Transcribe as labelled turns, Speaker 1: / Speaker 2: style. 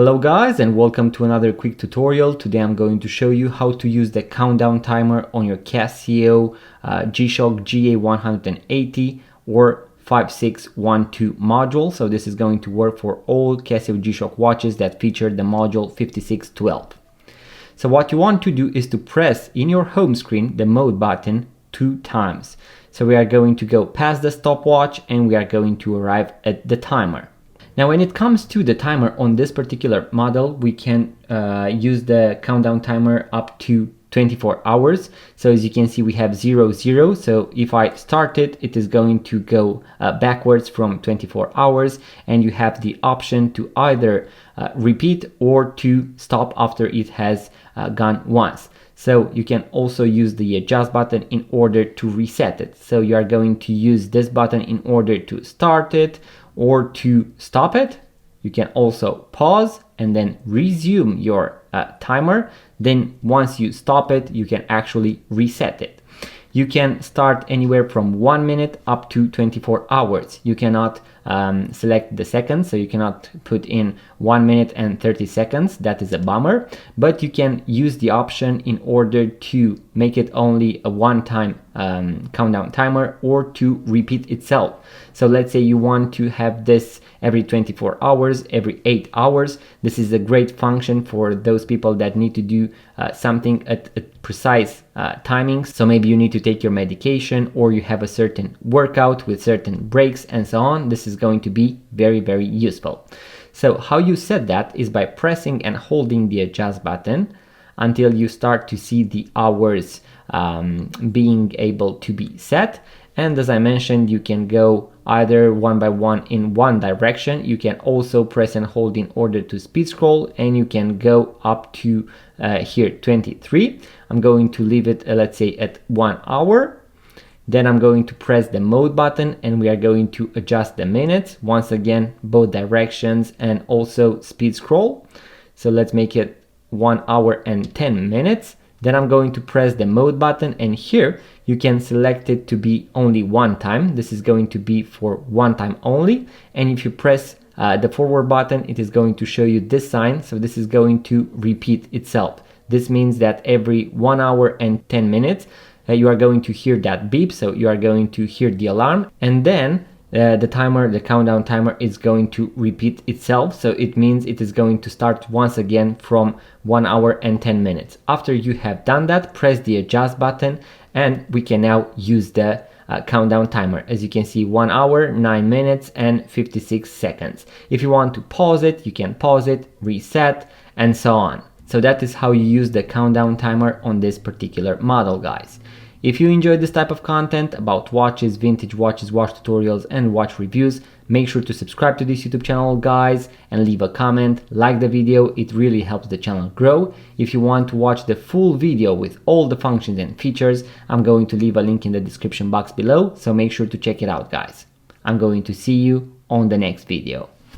Speaker 1: Hello guys, and welcome to another quick tutorial. Today I'm going to show you how to use the countdown timer on your Casio G-Shock GA-140 or 5612 module. So this is going to work for all Casio G-Shock watches that feature the module 5612. So what you want to do is to press in your home screen the mode button 2 times. So we are going to go past the stopwatch and we are going to arrive at the timer. Now when it comes to the timer on this particular model, we can use the countdown timer up to 24 hours. So as you can see, we have 00. So if I start it, it is going to go backwards from 24 hours, and you have the option to either repeat or to stop after it has gone once. So you can also use the adjust button in order to reset it. So you are going to use this button in order to start it or to stop it. You can also pause and then resume your timer. Then once you stop it, you can actually reset it. You can start anywhere from 1 minute up to 24 hours. You cannot select the seconds, so you cannot put in 1 minute and 30 seconds. That is a bummer, but you can use the option in order to make it only a one-time countdown timer or to repeat itself. So let's say you want to have this every 24 hours, every 8 hours. This is a great function for those people that need to do something at precise timings. So maybe you need to take your medication, or you have a certain workout with certain breaks and so on. This is going to be very useful. So how you set that is by pressing and holding the adjust button until you start to see the hours being able to be set. And as I mentioned, you can go either one by one in one direction. You can also press and hold in order to speed scroll, and you can go up to here 23. I'm going to leave it let's say at 1 hour. Then I'm going to press the mode button and we are going to adjust the minutes. Once again, both directions and also speed scroll. So let's make it 1 hour and 10 minutes. Then I'm going to press the mode button, and here you can select it to be only one time. This is going to be for one time only. And if you press the forward button, it is going to show you this sign. So this is going to repeat itself. This means that every 1 hour and 10 minutes, you are going to hear that beep. So you are going to hear the alarm, and then the countdown timer is going to repeat itself. So it means it is going to start once again from 1 hour and 10 minutes. After you have done that, press the adjust button and we can now use the countdown timer. As you can see, 1 hour, 9 minutes and 56 seconds. If you want to pause it, you can pause it, reset, and so on. So that is how you use the countdown timer on this particular model, guys. If you enjoyed this type of content about watches, vintage watches, watch tutorials, and watch reviews, make sure to subscribe to this YouTube channel, guys, and leave a comment, like the video. It really helps the channel grow. If you want to watch the full video with all the functions and features, I'm going to leave a link in the description box below, so make sure to check it out, guys. I'm going to see you on the next video.